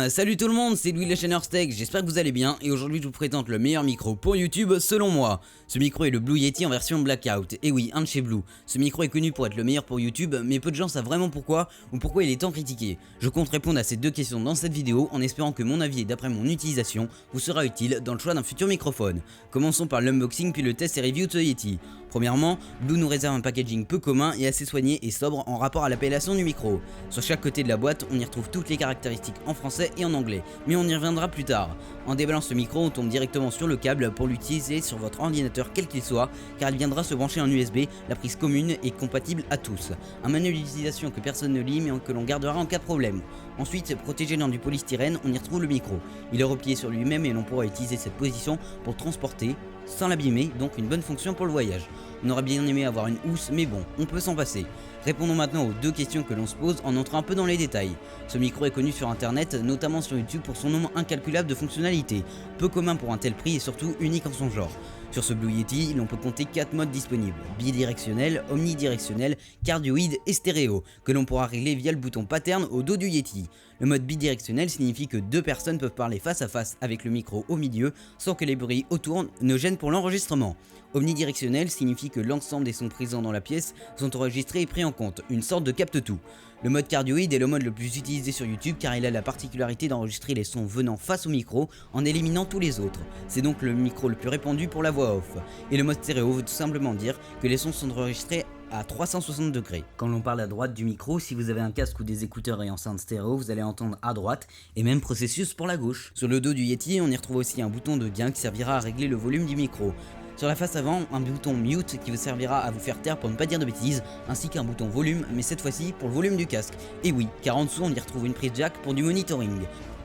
Salut tout le monde, c'est Louis le chaîneur Steak, j'espère que vous allez bien et aujourd'hui je vous présente le meilleur micro pour YouTube selon moi. Ce micro est le Blue Yeti en version Blackout, et oui, un de chez Blue. Ce micro est connu pour être le meilleur pour YouTube, mais peu de gens savent vraiment pourquoi ou pourquoi il est tant critiqué. Je compte répondre à ces deux questions dans cette vidéo en espérant que mon avis et d'après mon utilisation vous sera utile dans le choix d'un futur microphone. Commençons par l'unboxing puis le test et review de ce Yeti. Premièrement, Blue nous réserve un packaging peu commun et assez soigné et sobre en rapport à l'appellation du micro. Sur chaque côté de la boîte, on y retrouve toutes les caractéristiques en français et en anglais, mais on y reviendra plus tard. En déballant ce micro, on tombe directement sur le câble pour l'utiliser sur votre ordinateur quel qu'il soit, car il viendra se brancher en USB, la prise commune est compatible à tous. Un manuel d'utilisation que personne ne lit mais que l'on gardera en cas de problème. Ensuite, protégé dans du polystyrène, on y retrouve le micro. Il est replié sur lui-même et l'on pourra utiliser cette position pour transporter, sans l'abîmer, donc une bonne fonction pour le voyage. On aurait bien aimé avoir une housse, mais bon, on peut s'en passer. Répondons maintenant aux deux questions que l'on se pose en entrant un peu dans les détails. Ce micro est connu sur internet, notamment sur YouTube pour son nombre incalculable de fonctionnalités, peu commun pour un tel prix et surtout unique en son genre. Sur ce Blue Yeti, l'on peut compter 4 modes disponibles, bidirectionnel, omnidirectionnel, cardioïde et stéréo, que l'on pourra régler via le bouton pattern au dos du Yeti. Le mode bidirectionnel signifie que deux personnes peuvent parler face à face avec le micro au milieu sans que les bruits autour ne gênent pour l'enregistrement. Omnidirectionnel signifie que l'ensemble des sons présents dans la pièce sont enregistrés et pris en compte, une sorte de capte-tout. Le mode cardioïde est le mode le plus utilisé sur YouTube car il a la particularité d'enregistrer les sons venant face au micro en éliminant tous les autres. C'est donc le micro le plus répandu pour la voix off. Et le mode stéréo veut tout simplement dire que les sons sont enregistrés à 360 degrés. Quand l'on parle à droite du micro, si vous avez un casque ou des écouteurs et enceintes stéréo, vous allez entendre à droite et même processus pour la gauche. Sur le dos du Yeti, on y retrouve aussi un bouton de gain qui servira à régler le volume du micro. Sur la face avant, un bouton mute qui vous servira à vous faire taire pour ne pas dire de bêtises, ainsi qu'un bouton volume, mais cette fois-ci pour le volume du casque. Et oui, car en dessous on y retrouve une prise jack pour du monitoring.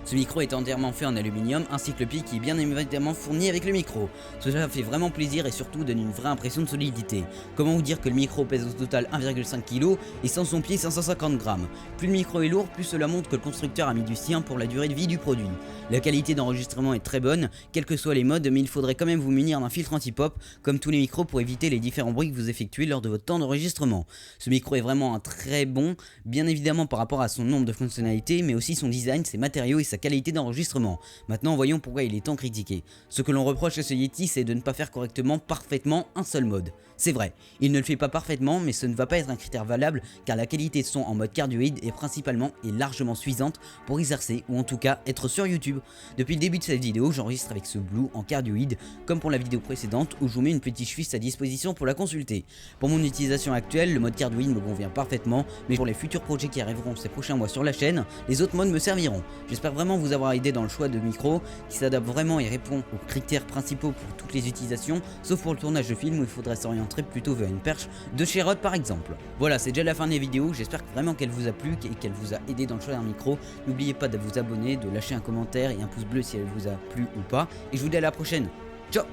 Ce micro est entièrement fait en aluminium ainsi que le pied qui est bien évidemment fourni avec le micro. Cela fait vraiment plaisir et surtout donne une vraie impression de solidité. Comment vous dire que le micro pèse au total 1,5 kg et sans son pied 550 grammes. Plus le micro est lourd, plus cela montre que le constructeur a mis du sien pour la durée de vie du produit. La qualité d'enregistrement est très bonne, quels que soient les modes, mais il faudrait quand même vous munir d'un filtre anti-pop comme tous les micros pour éviter les différents bruits que vous effectuez lors de votre temps d'enregistrement. Ce micro est vraiment un très bon, bien évidemment par rapport à son nombre de fonctionnalités, mais aussi son design, ses matériaux et sa qualité d'enregistrement. Maintenant voyons pourquoi il est tant critiqué. Ce que l'on reproche à ce Yeti, c'est de ne pas faire correctement, parfaitement un seul mode. C'est vrai, il ne le fait pas parfaitement, mais ce ne va pas être un critère valable car la qualité de son en mode cardioïde est principalement et largement suffisante pour exercer ou en tout cas être sur YouTube. Depuis le début de cette vidéo, j'enregistre avec ce Blue en cardioïde comme pour la vidéo précédente où je vous mets une petite fiche à disposition pour la consulter. Pour mon utilisation actuelle, le mode cardioïde me convient parfaitement, mais pour les futurs projets qui arriveront ces prochains mois sur la chaîne, les autres modes me serviront. J'espère vraiment vous avoir aidé dans le choix de micro qui s'adapte vraiment et répond aux critères principaux pour toutes les utilisations, sauf pour le tournage de film où il faudrait s'orienter plutôt vers une perche de chez Rode par exemple. Voilà, c'est déjà la fin de la vidéo, j'espère vraiment qu'elle vous a plu et qu'elle vous a aidé dans le choix d'un micro. N'oubliez pas de vous abonner, de lâcher un commentaire et un pouce bleu si elle vous a plu ou pas, et je vous dis à la prochaine. Ciao.